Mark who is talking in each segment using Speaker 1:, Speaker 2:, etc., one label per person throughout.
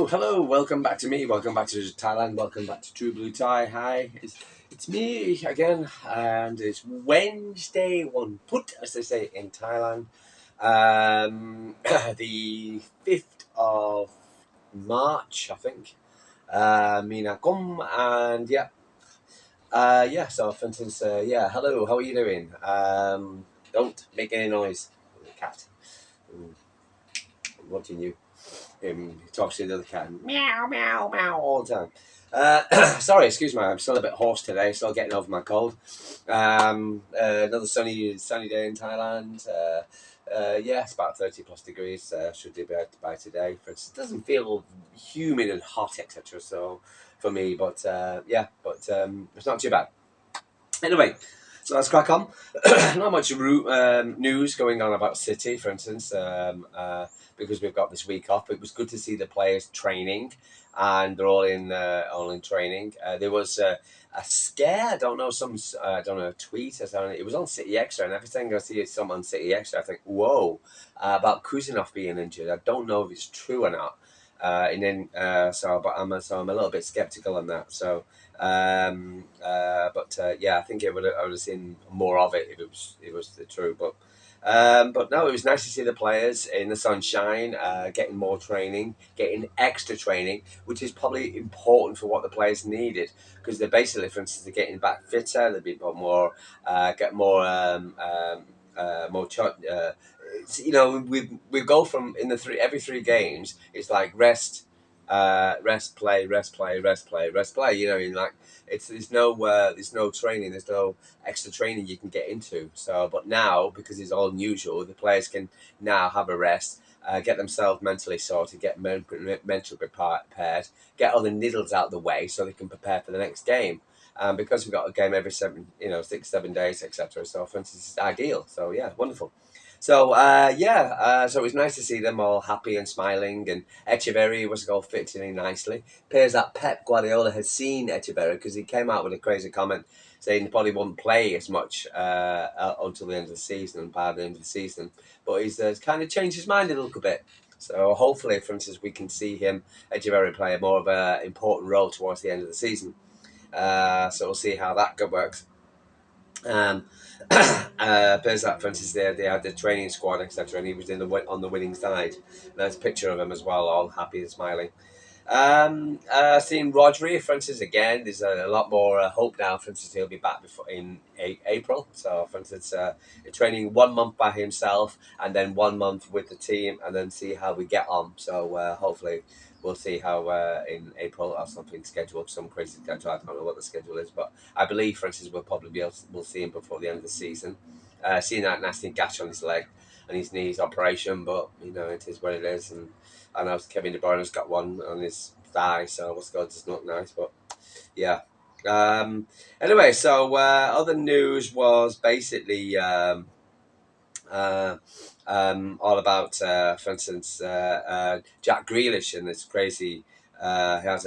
Speaker 1: Hello, welcome back to me, welcome back to Thailand, welcome back to True Blue Thai. Hi, it's me again, and it's Wednesday, one put, as they say in Thailand, the 5th of March, I think. Mina Kum, and so for instance, hello, how are you doing? Don't make any noise, cat. Watching you. He talks to the other cat, meow, meow, meow, all the time. Sorry, excuse me, I'm still a bit hoarse today, still getting over my cold. Another sunny day in Thailand. It's about 30 plus degrees. Should be by today. But it doesn't feel humid and hot, etc. So for me, but it's not too bad. Anyway, so let's crack on. Not much news going on about City, for instance, because we've got this week off. It was good to see the players training, and they're all in training. There was a scare. I don't know, a tweet or something. It was on City Extra, and every time I see someone on City Extra, I think, whoa, about Kuzinov being injured. I don't know if it's true or not. But I'm a little bit skeptical on that. So. I think I would have seen more of it if it was the true. But no, it was nice to see the players in the sunshine, getting more training, getting extra training, which is probably important for what the players needed, because they're basically, for instance, they're getting back fitter, they'll be more, get more, more. We go from every 3 games. It's like rest, rest, play, rest, play, rest, play, rest, play. There's no training, there's no extra training you can get into. So, but now, because it's all unusual, the players can now have a rest, get themselves mentally sorted, get mentally prepared, get all the niggles out of the way, so they can prepare for the next game. Because we've got a game every 6-7 days, etc. So, for instance, it's ideal. So, yeah, wonderful. So so it was nice to see them all happy and smiling, and Echeverri was all fitting in nicely. Appears that Pep Guardiola had seen Echeverri, because he came out with a crazy comment saying he probably won't play as much until the end of the season and by the end of the season. But he's kind of changed his mind a little bit. So hopefully, for instance, we can see Echeverri play more of an important role towards the end of the season. So we'll see how that works. Appears that, for instance, they had the training squad, etc., and he was on the winning side. There's a picture of him as well, all happy and smiling. Seeing Rodri, for instance, again, there's a lot more hope now. For instance, he'll be back in April. So, for instance, training 1 month by himself, and then 1 month with the team, and then see how we get on. So, hopefully, we'll see how in April or something scheduled, some crazy schedule. I don't know what the schedule is, but I believe, for instance, we'll see him before the end of the season. Seeing that nasty gash on his leg and his knees operation, but it is what it is. And I know Kevin De Bruyne's got one on his thigh, so what's good, it's not nice, but yeah. Anyway, so other news was basically all about, for instance, Jack Grealish and this crazy. He has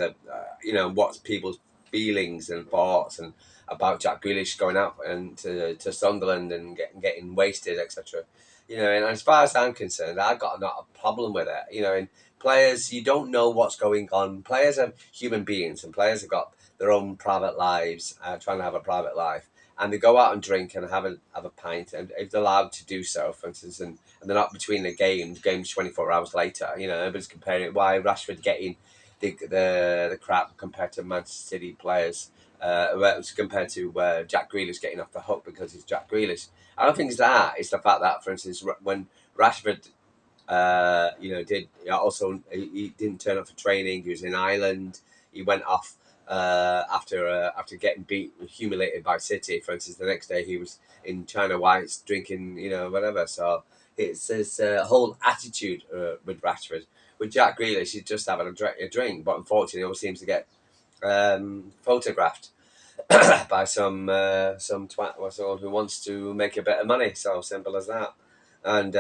Speaker 1: what's people's feelings and thoughts and about Jack Grealish going out and to Sunderland and getting wasted, etc. And as far as I'm concerned, I've got not a problem with it. And players, you don't know what's going on. Players are human beings, and players have got their own private lives, trying to have a private life, and they go out and drink and have a pint, and if they're allowed to do so, for instance, and they're not between the games 24 hours later. Everybody's comparing it. Why Rashford getting the crap compared to Manchester City players? Compared to Jack Grealish getting off the hook because he's Jack Grealish. I don't think it's that. It's the fact that, for instance, when Rashford, he didn't turn up for training. He was in Ireland. He went off after getting humiliated by City. For instance, the next day he was in China Whites drinking, whatever. So it's his whole attitude with Rashford. With Jack Grealish, he's just having a drink, but unfortunately, he always seems to get photographed by some twat or someone who wants to make a bit of money. So simple as that. And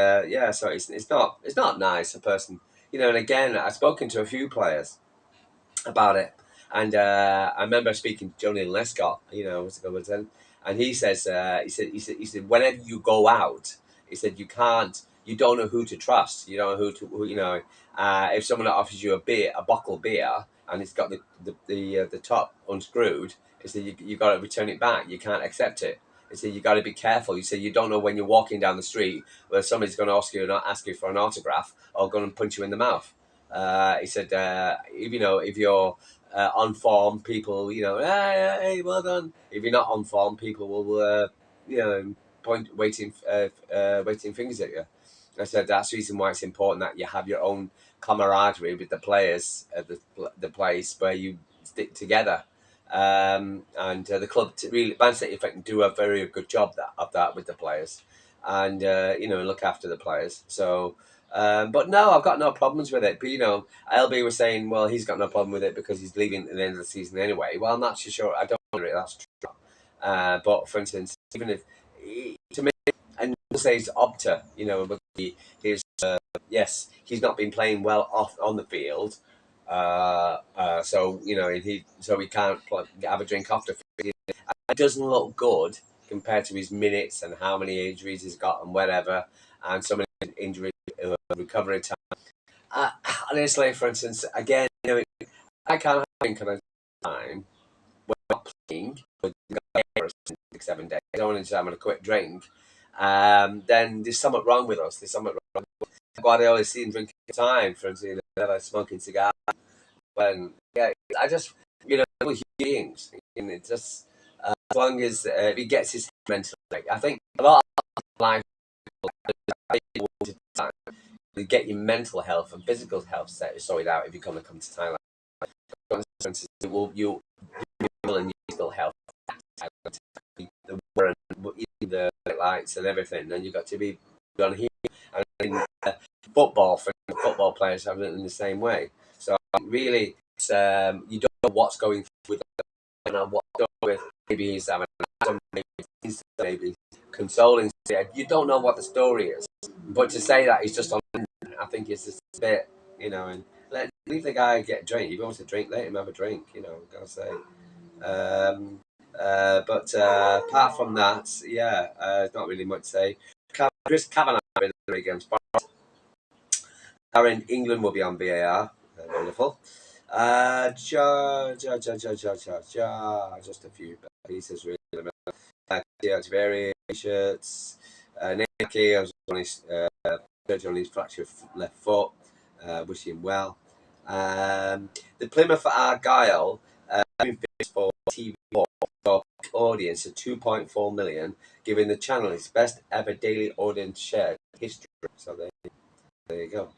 Speaker 1: so it's not nice, a person, and again, I've spoken to a few players about it, and I remember speaking to Johnny Lescott, and he says he said whenever you go out, he said you can't you don't know who to trust. You don't know if someone offers you a bottle of beer, and it's got the top unscrewed, it's that you got to return it back. You can't accept it. It's that you got to be careful. You say you don't know when you're walking down the street whether somebody's going to ask you for an autograph or going to punch you in the mouth. He said, if you're on form, people, hey, well done. If you're not on form, people will, point waiting fingers at you. I said that's the reason why it's important that you have your own camaraderie with the players at the place where you stick together. And the club really, Man City, in fact, do a very good job of that with the players, and look after the players. So, but no, I've got no problems with it. But LB was saying, well, he's got no problem with it because he's leaving at the end of the season anyway. Well, I'm not so sure. I don't agree. That's true. But for instance, even if to me, and says Opta, yes, he's not been playing well off on the field. So he can't have a drink after. It doesn't look good compared to his minutes and how many injuries he's got and whatever, and so many injury recovery time. Honestly, for instance, again, I can't have a drink on a time when I'm not playing for 6-7 days. I don't want to just having a quick drink. Then there's something wrong with us. There's something wrong. Guardiola is seen drinking time, for instance, smoking cigars. When I just we're beings, and it just as long as he gets his mental. I think a lot of life to get your mental health and physical health sorted out if you're going to come to Thailand. You and your physical health, the lights and everything, and you've got to be on here. And in football players have it in the same way. So really, you don't know what's going with maybe he's having maybe consoling. You don't know what the story is, but to say that he's just on, I think it's just a bit, and leave the guy get a drink. If he wants a drink, let him have a drink. Gotta say. But apart from that, not really much to say. Chris Kavanagh against Aaron England will be on VAR. Wonderful. Just a few pieces really. Echeverri shirts. Nicky has on his surgery on his fractured left foot. Wish him well. The Plymouth Argyle been fixed for TV audience of 2.4 million, giving the channel its best ever daily audience share in history. So there you go.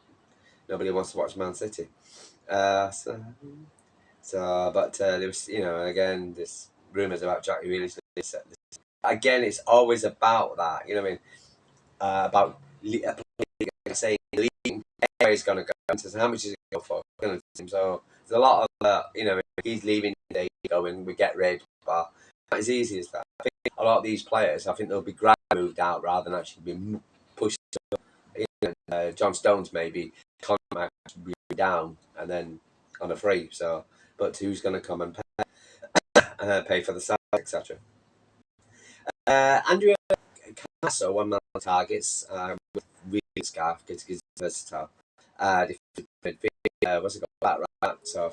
Speaker 1: Nobody wants to watch Man City. But there was, again, this rumours about Jack Grealish. Again, it's always about that. You know what I mean? About saying leaving, everybody's going to go. So how much is it go for? So there's a lot of he's leaving today, going, we get rid. But not as easy as that. I think a lot of these players, I think they'll be gradually moved out rather than actually be pushed. John Stones maybe contract down and then on a free. So, but who's going to come and pay for the side, etc. Andrea Casso won my targets with really scarf because he's versatile. What's it got back right? So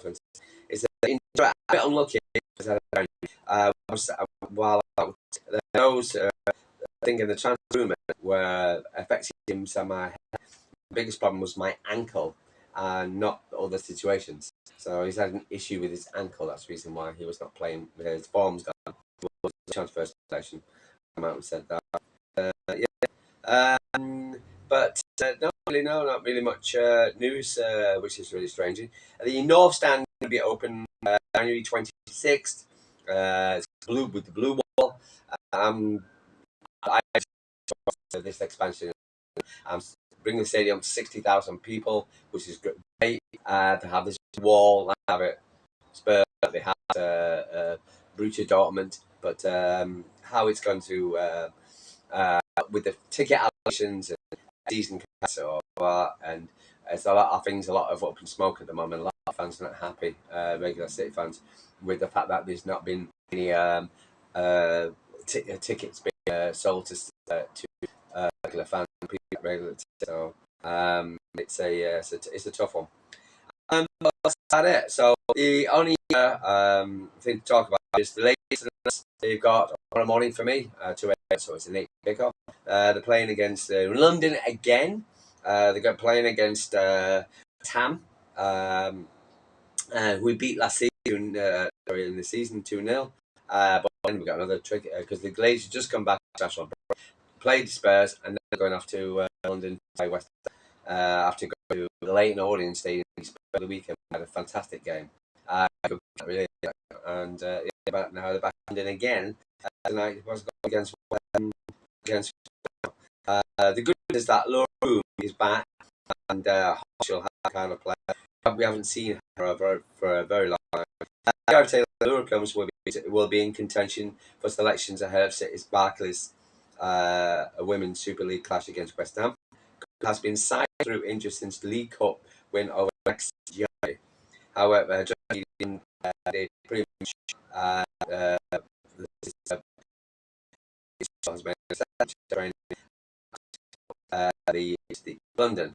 Speaker 1: it's a bit unlucky while those I think in the transfer movement were affecting him somehow. The biggest problem was my ankle and not other situations. So he's had an issue with his ankle. That's the reason why he was not playing. His form's gone. Transfer station come out and said that. Not really much news, which is really strange. The North Stand will be open January 26th. It's blue with the blue wall. This expansion. Bring the stadium to 60,000 people, which is great. To have this wall, have it Spurs, they have Borussia Dortmund, but how it's going to with the ticket allocations and season and it's a lot of things, a lot of open smoke at the moment. A lot of fans are not happy, regular City fans, with the fact that there's not been any tickets being sold to regular fans. People regular. So it's a tough one. But that's about it. So the only thing to talk about is the latest. They've got tomorrow morning for me, 2 a.m. So it's an 8 kickoff. They're playing against London again. They're playing against Tam, who we beat last season in the season 2-0. But then we got another trick because the Glazers just come back to national break, played Spurs, and then they're going off to London to play West after going to the Leighton Orient Stadium for the weekend. We had a fantastic game. Really, and but now they're back in London again tonight. Was against against. The good news is that Laura Boom is back, and she'll have that kind of play. We haven't seen her for a very long time. I would say that Laura Combs will be in contention for selections ahead of City's Barclays a Women's Super League clash against West Ham. Has been signed through injury since the League Cup win over next year. However, they pretty much the London.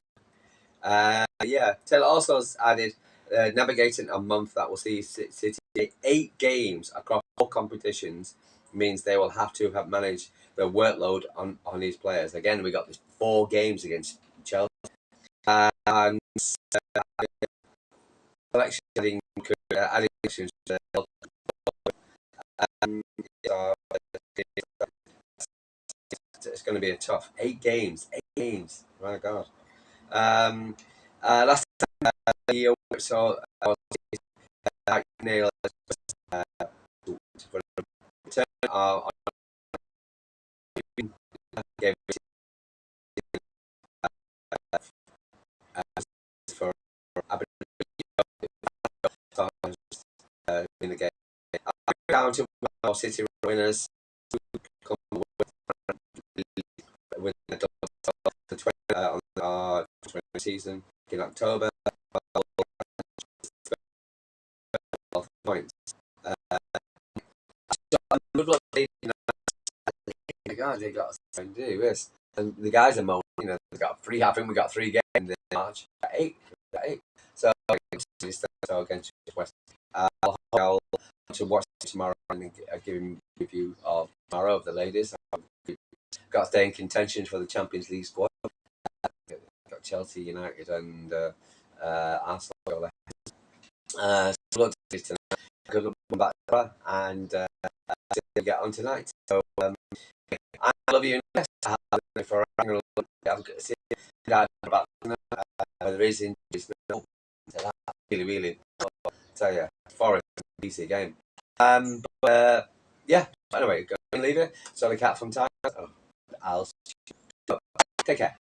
Speaker 1: Taylor also has added navigating a month that will see City 8 games across all competitions means they will have to have managed the workload on these players. Again, we got this 4 games against Chelsea. And adding actions to it's going to be a tough 8 games. 8 games. My God. Last time so nail for in the game. Down to City winners with the 20 season in October. Points. God, they got something to do this. And the guys are moaning, they got 3. I think we got 3 games in March. 8. So against West. I'll to watch tomorrow and give you tomorrow of the ladies. Got to stay in contention for the Champions League squad. Got Chelsea, United, and Arsenal. Good luck back and get on tonight. So I love you. For about there is injuries. Really. Tell you, Forest easy game. Anyway, go and leave it. So the cat from Thailand. I'll take care.